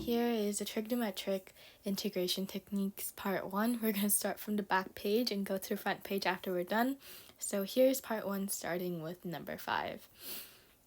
here is the trigonometric integration techniques part 1. We're going to start from the back page and go to the front page after we're done. So here's part 1 starting with number 5.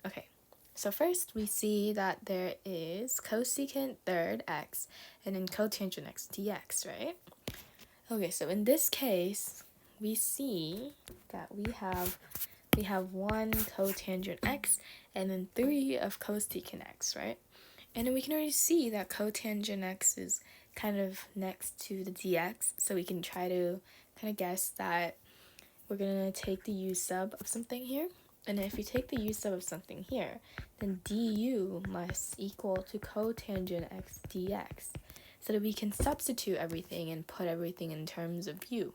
Okay, so first we see that there is cosecant third x and then cotangent x dx, right? Okay, so in this case, we see that we have 1 cotangent x and then 3 of cosecant x, right? And then we can already see that cotangent x is kind of next to the dx, so we can try to kind of guess that we're going to take the u sub of something here. And if we take the u sub of something here, then du must equal to cotangent x dx, so that we can substitute everything and put everything in terms of u.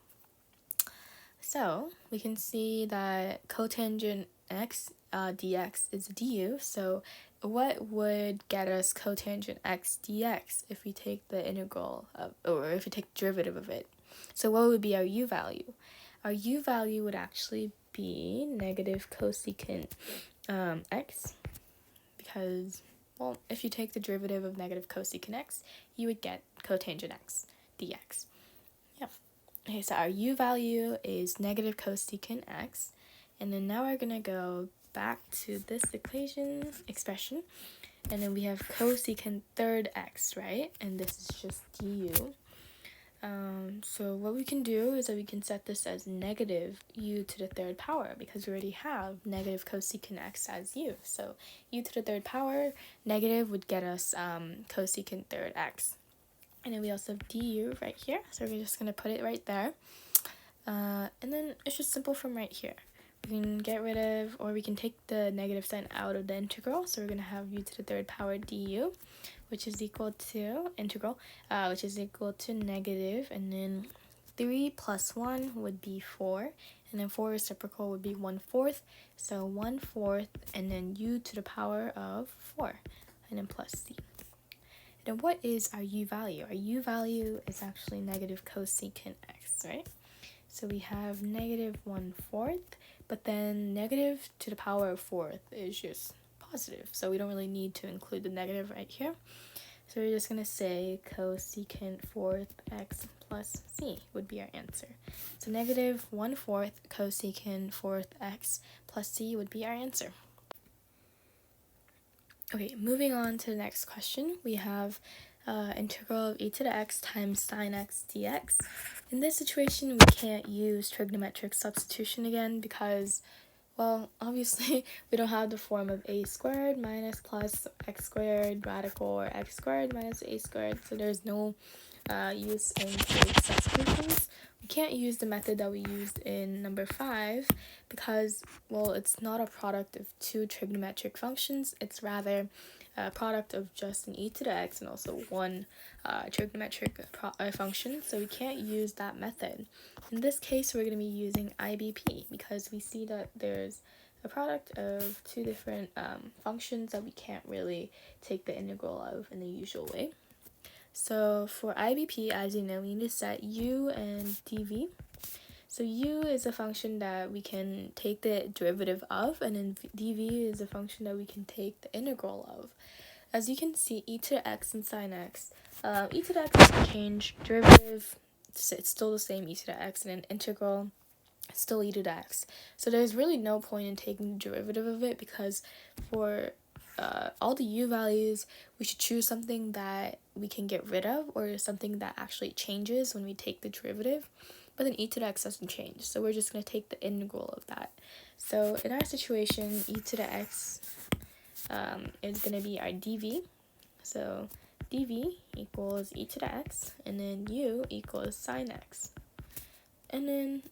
So we can see that cotangent x dx is du, so what would get us cotangent x dx if we take the integral of, or if we take the derivative of it? So what would be our u value? Our u value would actually be negative cosecant x, because, well, if you take the derivative of negative cosecant x, you would get cotangent x dx. Yeah. Okay, so our u value is negative cosecant x, and then now we're going to go back to this expression, and then we have cosecant third x, right? And this is just du. So what we can do is that we can set this as negative u to the third power, because we already have negative cosecant x as u. So u to the third power negative would get us cosecant third x. And then we also have du right here, so we're just going to put it right there. And then it's just simple from right here. We can get rid of, or we can take the negative sign out of the integral, so we're going to have u to the third power du, which is equal to integral, which is equal to negative, and then 3 plus 1 would be 4, and then 4 reciprocal would be 1/4, so 1/4, and then u to the power of 4, and then plus c. Then what is our u value? Our u value is actually negative cosecant x, right? So we have negative 1/4, but then negative to the power of 4th is just positive, so we don't really need to include the negative right here. So we're just going to say cosecant 4th x plus c would be our answer. So negative 1/4 cosecant 4th x plus c would be our answer. Okay, moving on to the next question, we have integral of e to the x times sine x dx. In this situation, we can't use trigonometric substitution again because, well, obviously we don't have the form of a squared minus plus x squared radical, or x squared minus a squared, so there's no use in substitutions. We can't use the method that we used in number 5 because, well, it's not a product of two trigonometric functions, it's rather a product of just an e to the x and also one trigonometric function, so we can't use that method. In this case, we're going to be using IBP because we see that there's a product of two different functions that we can't really take the integral of in the usual way. So for IBP, as you know, we need to set u and dv. So u is a function that we can take the derivative of, and then dv is a function that we can take the integral of. As you can see, e to the x and sine x, e to the x doesn't change, derivative, it's still the same e to the x, and then integral, it's still e to the x. So there's really no point in taking the derivative of it, because for all the u values, we should choose something that we can get rid of, or something that actually changes when we take the derivative. But then e to the x doesn't change, so we're just going to take the integral of that. So in our situation, e to the x is going to be our dv. So dv equals e to the x, and then u equals sine x. And then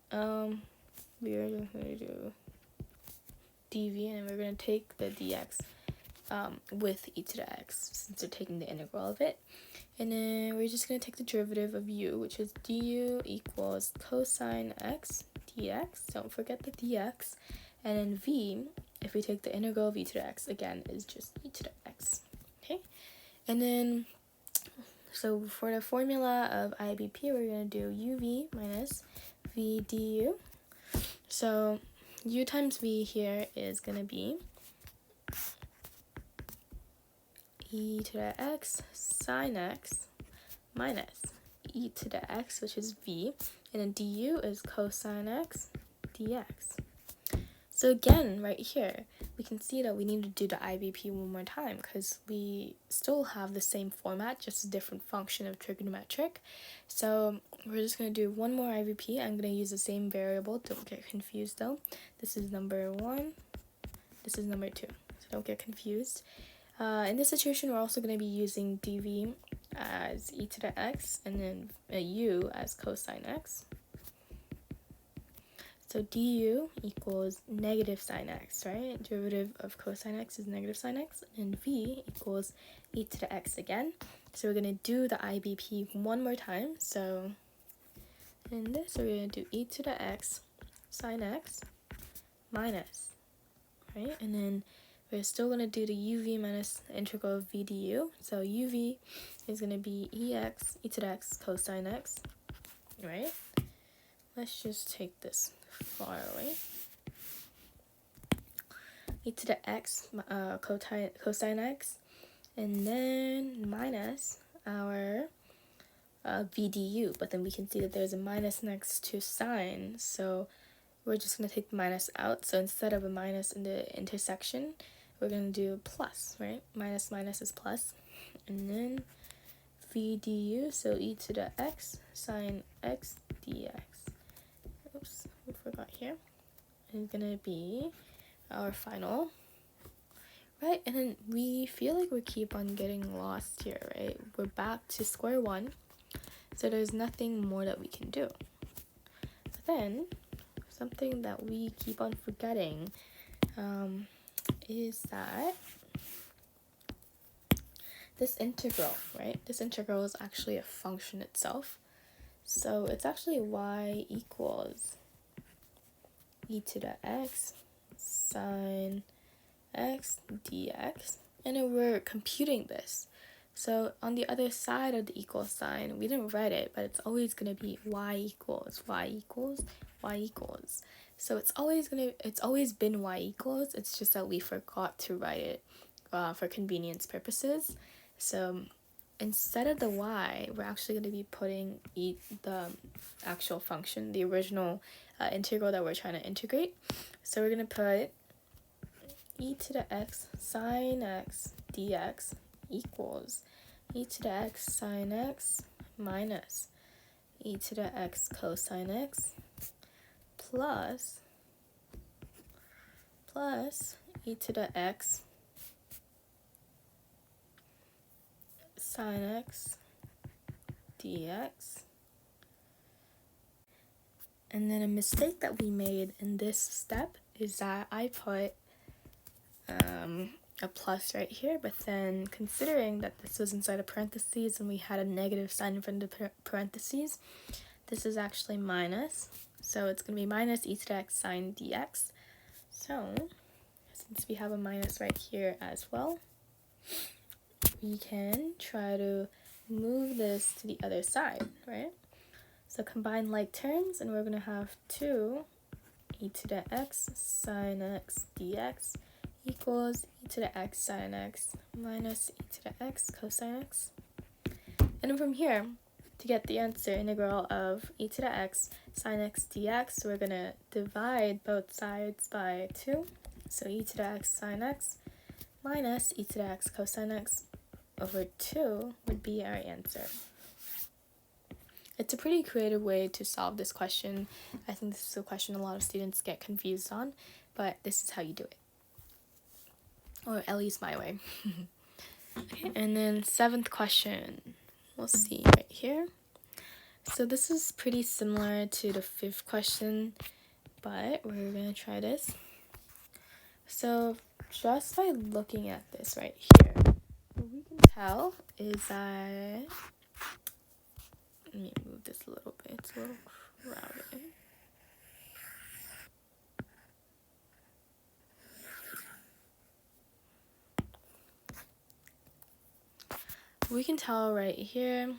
we're going to do dv, and then we're going to take the dx with e to the x, since we're taking the integral of it. And then we're just going to take the derivative of u, which is du equals cosine x dx. Don't forget the dx. And then v, if we take the integral of e to the x, again, is just e to the x. Okay? And then, so for the formula of IBP, we're going to do uv minus v du. So u times v here is going to be e to the x sine x minus e to the x, which is v, and then du is cosine x dx. So again, right here, we can see that we need to do the IBP one more time because we still have the same format, just a different function of trigonometric. So we're just going to do one more IBP. I'm going to use the same variable. Don't get confused though. This is number 1. This is number 2. So don't get confused. In this situation, we're also going to be using dv as e to the x and then u as cosine x. So du equals negative sine x, right? Derivative of cosine x is negative sine x, and v equals e to the x again. So we're going to do the IBP one more time. So in this, we're going to do e to the x sine x minus, right? And then we're still going to do the uv minus the integral of v du. So uv is going to be e to the x cosine x, right? Let's just take this far away. E to the x cosine x, and then minus our v du. But then we can see that there's a minus next to sine, so we're just going to take the minus out. So instead of a minus in the intersection, we're going to do plus, right? Minus minus is plus. And then v du, so e to the x sine x dx. Oops, we forgot here. It's going to be our final, right? And then we feel like we keep on getting lost here, right? We're back to square one, so there's nothing more that we can do. But then something that we keep on forgetting is that this integral, right? This integral is actually a function itself. So it's actually y equals e to the x sine x dx, and then we're computing this. So on the other side of the equal sign, we didn't write it, but it's always going to be y equals, y equals, y equals. So it's always been y equals. It's just that we forgot to write it for convenience purposes. So instead of the y, we're actually going to be putting the actual function, the original integral that we're trying to integrate. So we're going to put e to the x sine x dx equals e to the x sine x minus e to the x cosine x plus e to the x sine x dx. And then a mistake that we made in this step is that I put a plus right here, but then considering that this was inside of parentheses and we had a negative sign in front of the parentheses, this is actually minus. So it's going to be minus e to the x sine dx. So since we have a minus right here as well, we can try to move this to the other side, right? So combine like terms, and we're going to have 2 e to the x sine x dx equals e to the x sine x minus e to the x cosine x. And then from here, to get the answer integral of e to the x sine x dx, we're going to divide both sides by 2. So e to the x sine x minus e to the x cosine x over 2 would be our answer. It's a pretty creative way to solve this question. I think this is a question a lot of students get confused on, but this is how you do it. Or at least my way. Okay, and then 7th question. We'll see right here. So this is pretty similar to the 5th question, but we're going to try this. So just by looking at this right here, what we can tell is that, let me move this a little bit, it's a little crowded. We can tell right here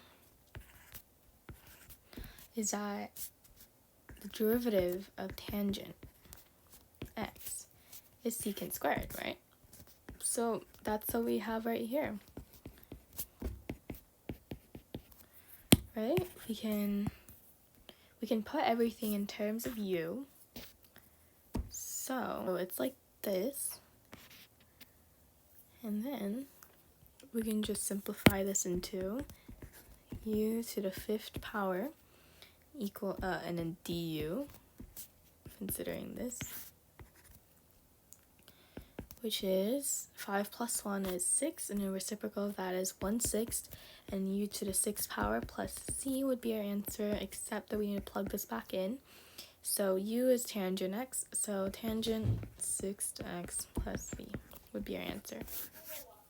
is that the derivative of tangent x is secant squared, right? So that's what we have right here. right? We can put everything in terms of u. So it's like this. And then we can just simplify this into u to the 5th power equal, and then du, considering this, which is 5 plus 1 is 6, and the reciprocal of that is 1/6, and u to the 6th power plus c would be our answer, except that we need to plug this back in. So u is tangent x, so tangent 6 to x plus c would be our answer.